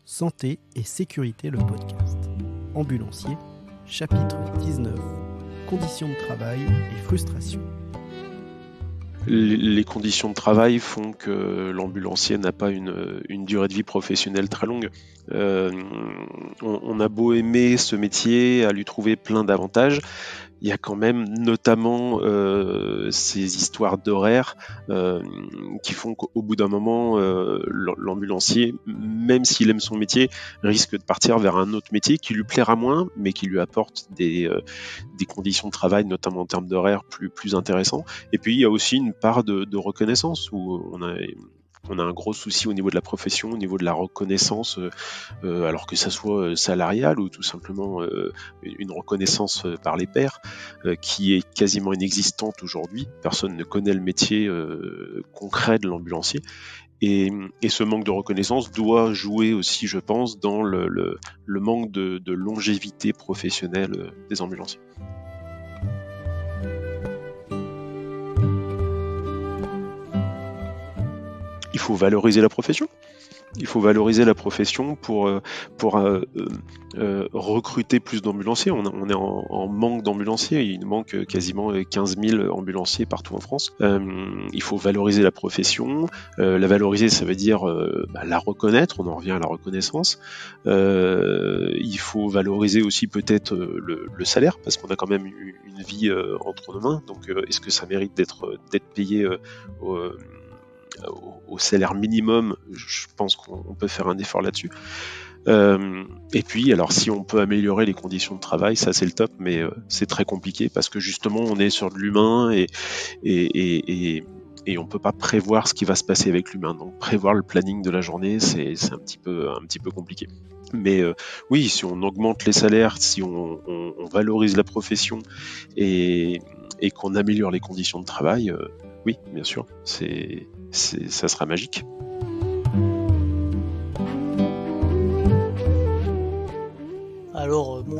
Santé et sécurité, le podcast. Ambulancier, chapitre 19. Conditions de travail et frustration. Les conditions de travail font que l'ambulancier n'a pas une durée de vie professionnelle très longue. On a beau aimer ce métier, à lui trouver plein d'avantages, il y a quand même notamment ces histoires d'horaires qui font qu'au bout d'un moment, l'ambulancier, même s'il aime son métier, risque de partir vers un autre métier qui lui plaira moins, mais qui lui apporte des conditions de travail, notamment en termes d'horaires, plus intéressants. Et puis il y a aussi une part de reconnaissance où on a un gros souci au niveau de la profession, au niveau de la reconnaissance, alors que ça soit salarial ou tout simplement une reconnaissance par les pairs, qui est quasiment inexistante aujourd'hui. Personne ne connaît le métier concret de l'ambulancier. Et ce manque de reconnaissance doit jouer aussi, je pense, dans le manque de longévité professionnelle des ambulanciers. Il faut valoriser la profession. Il faut valoriser la profession pour recruter plus d'ambulanciers. On est en manque d'ambulanciers. Il manque quasiment 15 000 ambulanciers partout en France. Il faut valoriser la profession. La valoriser, ça veut dire la reconnaître. On en revient à la reconnaissance. Il faut valoriser aussi peut-être le salaire, parce qu'on a quand même une vie entre nos mains. Donc, est-ce que ça mérite d'être payé au salaire minimum? Je pense qu'on peut faire un effort là-dessus. Et puis, alors si on peut améliorer les conditions de travail, ça c'est le top, mais c'est très compliqué parce que justement on est sur de l'humain et on peut pas prévoir ce qui va se passer avec l'humain. Donc prévoir le planning de la journée, c'est un petit peu compliqué. Mais oui, si on augmente les salaires, si on valorise la profession et qu'on améliore les conditions de travail, oui, bien sûr, ça sera magique. Alors, bon,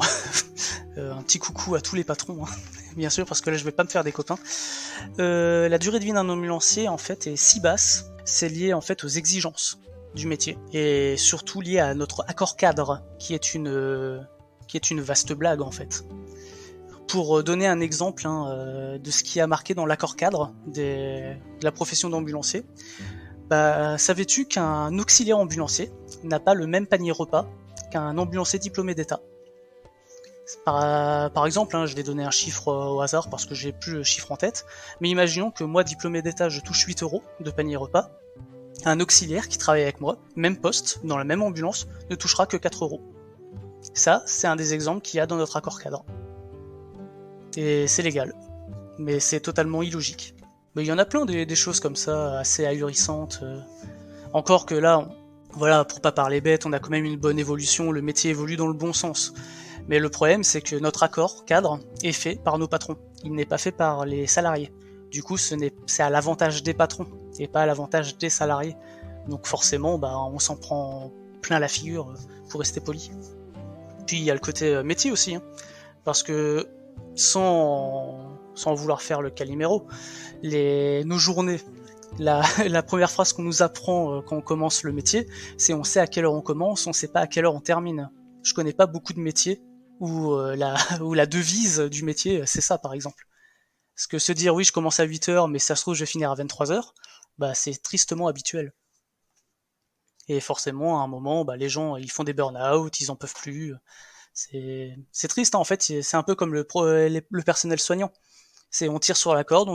un petit coucou à tous les patrons, hein, bien sûr, parce que là je vais pas me faire des copains. La durée de vie d'un ambulancier, en fait, est si basse, c'est lié en fait aux exigences du métier, et surtout lié à notre accord cadre, qui est une vaste blague en fait. Pour donner un exemple de ce qui a marqué dans l'accord cadre de la profession d'ambulancier, savais-tu qu'un auxiliaire ambulancier n'a pas le même panier repas qu'un ambulancier diplômé d'État? Par exemple, je vais donner un chiffre au hasard parce que j'ai plus le chiffre en tête, mais imaginons que moi, diplômé d'État, je touche 8 € de panier repas. Un auxiliaire qui travaille avec moi, même poste, dans la même ambulance, ne touchera que 4 €. Ça, c'est un des exemples qu'il y a dans notre accord cadre. Et c'est légal, mais c'est totalement illogique. Mais il y en a plein des choses comme ça, assez ahurissantes. Encore que là, voilà, pour pas parler bête, on a quand même une bonne évolution, le métier évolue dans le bon sens. Mais le problème, c'est que notre accord cadre est fait par nos patrons. Il n'est pas fait par les salariés. Du coup, c'est à l'avantage des patrons et pas à l'avantage des salariés. Donc forcément, on s'en prend plein la figure, pour rester poli. Puis il y a le côté métier aussi, parce que sans vouloir faire le Calimero, nos journées, la première phrase qu'on nous apprend quand on commence le métier, c'est on sait à quelle heure on commence, on sait pas à quelle heure on termine. Je connais pas beaucoup de métiers où la devise du métier, c'est ça par exemple. Parce que se dire oui je commence à 8h mais ça se trouve je vais finir à 23h, c'est tristement habituel. Et forcément à un moment les gens ils font des burn-out, ils en peuvent plus. C'est triste en fait, c'est un peu comme le personnel soignant. C'est on tire sur la corde,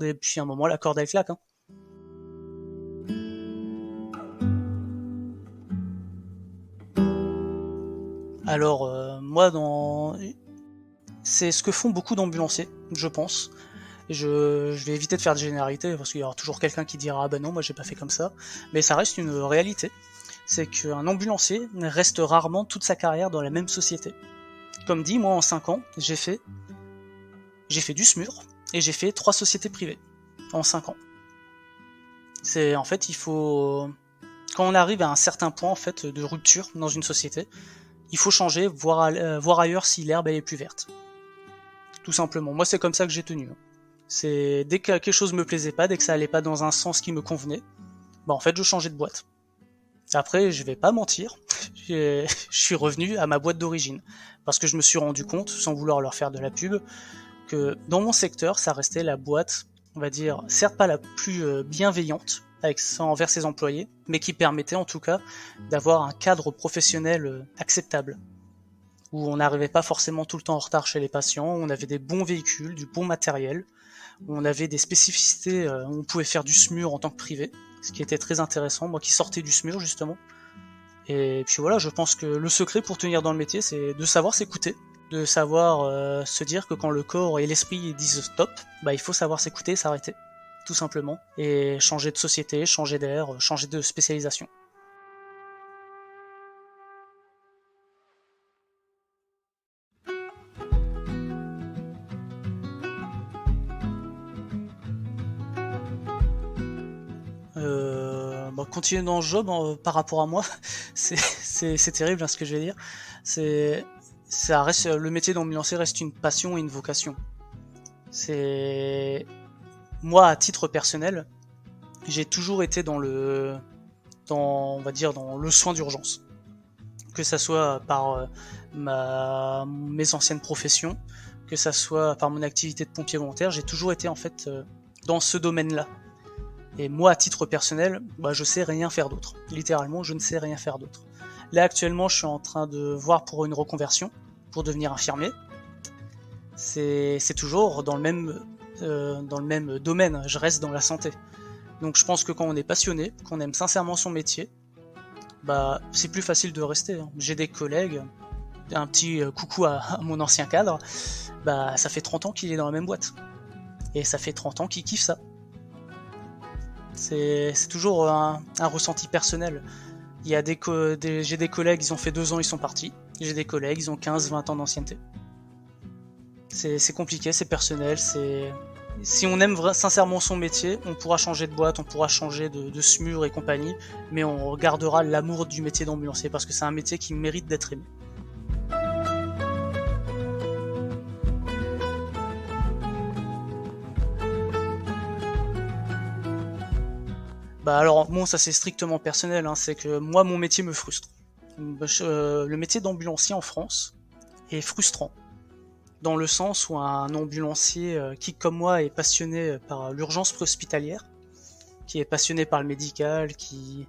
et puis à un moment la corde elle claque. Alors moi c'est ce que font beaucoup d'ambulanciers, je pense. Je vais éviter de faire de généralité parce qu'il y aura toujours quelqu'un qui dira non moi j'ai pas fait comme ça, mais ça reste une réalité. C'est qu'un ambulancier reste rarement toute sa carrière dans la même société. Comme dit, moi en 5 ans, j'ai fait du SMUR et j'ai fait 3 sociétés privées en 5 ans. C'est en fait il faut quand on arrive à un certain point en fait de rupture dans une société, il faut changer, voir ailleurs si l'herbe elle est plus verte. Tout simplement. Moi c'est comme ça que j'ai tenu. C'est dès que quelque chose me plaisait pas, dès que ça allait pas dans un sens qui me convenait, en fait je changeais de boîte. Après, je vais pas mentir, je suis revenu à ma boîte d'origine, parce que je me suis rendu compte, sans vouloir leur faire de la pub, que dans mon secteur, ça restait la boîte, on va dire, certes pas la plus bienveillante envers ses employés, mais qui permettait en tout cas d'avoir un cadre professionnel acceptable, où on n'arrivait pas forcément tout le temps en retard chez les patients, on avait des bons véhicules, du bon matériel, on avait des spécificités, on pouvait faire du SMUR en tant que privé, ce qui était très intéressant, moi qui sortais du SMUR justement. Et puis voilà, je pense que le secret pour tenir dans le métier, c'est de savoir s'écouter, de savoir se dire que quand le corps et l'esprit disent stop, il faut savoir s'écouter et s'arrêter, tout simplement, et changer de société, changer d'air, changer de spécialisation. Continuer dans le job par rapport à moi, c'est terrible ce que je vais dire. Ça reste, le métier d'ambulancier reste une passion et une vocation. Moi, à titre personnel, j'ai toujours été dans le soin d'urgence, que ça soit par mes anciennes professions, que ça soit par mon activité de pompier volontaire, j'ai toujours été en fait dans ce domaine-là. Et moi, à titre personnel, je sais rien faire d'autre. Littéralement, je ne sais rien faire d'autre. Là, actuellement, je suis en train de voir pour une reconversion, pour devenir infirmier. C'est toujours dans le même domaine, je reste dans la santé. Donc je pense que quand on est passionné, qu'on aime sincèrement son métier, c'est plus facile de rester. J'ai des collègues, un petit coucou à mon ancien cadre, ça fait 30 ans qu'il est dans la même boîte. Et ça fait 30 ans qu'il kiffe ça. C'est toujours un ressenti personnel. J'ai des collègues, ils ont fait 2 ans, ils sont partis. J'ai des collègues, ils ont 15-20 ans d'ancienneté. C'est compliqué, c'est personnel. Si on aime sincèrement son métier, on pourra changer de boîte, on pourra changer de SMUR et compagnie, mais on gardera l'amour du métier d'ambulancier parce que c'est un métier qui mérite d'être aimé. Alors bon, ça c'est strictement personnel, c'est que moi mon métier me frustre. Le métier d'ambulancier en France est frustrant, dans le sens où un ambulancier qui comme moi est passionné par l'urgence préhospitalière, qui est passionné par le médical, qui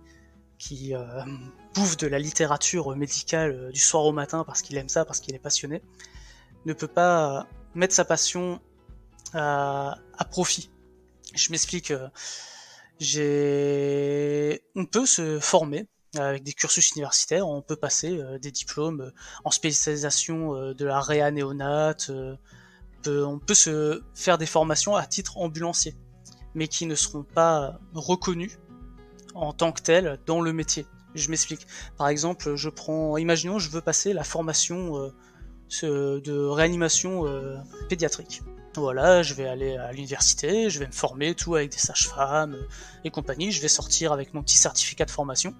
bouffe de la littérature médicale du soir au matin parce qu'il aime ça, parce qu'il est passionné, ne peut pas mettre sa passion à profit. Je m'explique. On peut se former avec des cursus universitaires, on peut passer des diplômes en spécialisation de la réa néonate, on peut se faire des formations à titre ambulancier, mais qui ne seront pas reconnues en tant que telles dans le métier. Je m'explique. Par exemple, imaginons je veux passer la formation de réanimation pédiatrique. Voilà, je vais aller à l'université, je vais me former, tout avec des sages-femmes et compagnie, je vais sortir avec mon petit certificat de formation.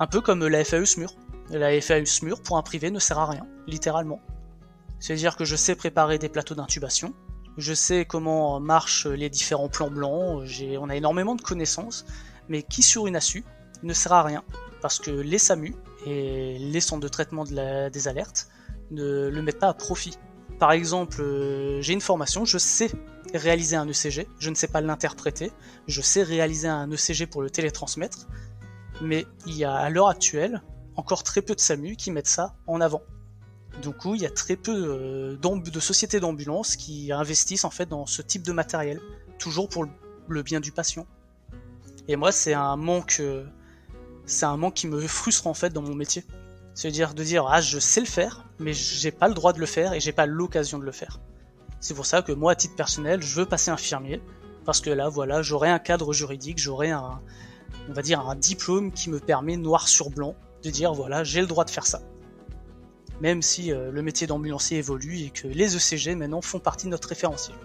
Un peu comme la FAE SMUR. La FAE SMUR, pour un privé, ne sert à rien, littéralement. C'est-à-dire que je sais préparer des plateaux d'intubation, je sais comment marchent les différents plans blancs, on a énormément de connaissances, mais qui sur une ASU ne sert à rien, parce que les SAMU et les centres de traitement des alertes ne le mettent pas à profit. Par exemple, j'ai une formation, je sais réaliser un ECG, je ne sais pas l'interpréter, je sais réaliser un ECG pour le télétransmettre, mais il y a à l'heure actuelle encore très peu de SAMU qui mettent ça en avant. Du coup, il y a très peu de sociétés d'ambulance qui investissent en fait dans ce type de matériel, toujours pour le bien du patient. Et moi, c'est un manque qui me frustre en fait dans mon métier. C'est-à-dire de dire je sais le faire, mais j'ai pas le droit de le faire et j'ai pas l'occasion de le faire. C'est pour ça que moi, à titre personnel, je veux passer infirmier, parce que là, voilà, j'aurai un cadre juridique, j'aurai un diplôme qui me permet noir sur blanc de dire voilà, j'ai le droit de faire ça. Même si le métier d'ambulancier évolue et que les ECG maintenant font partie de notre référentiel.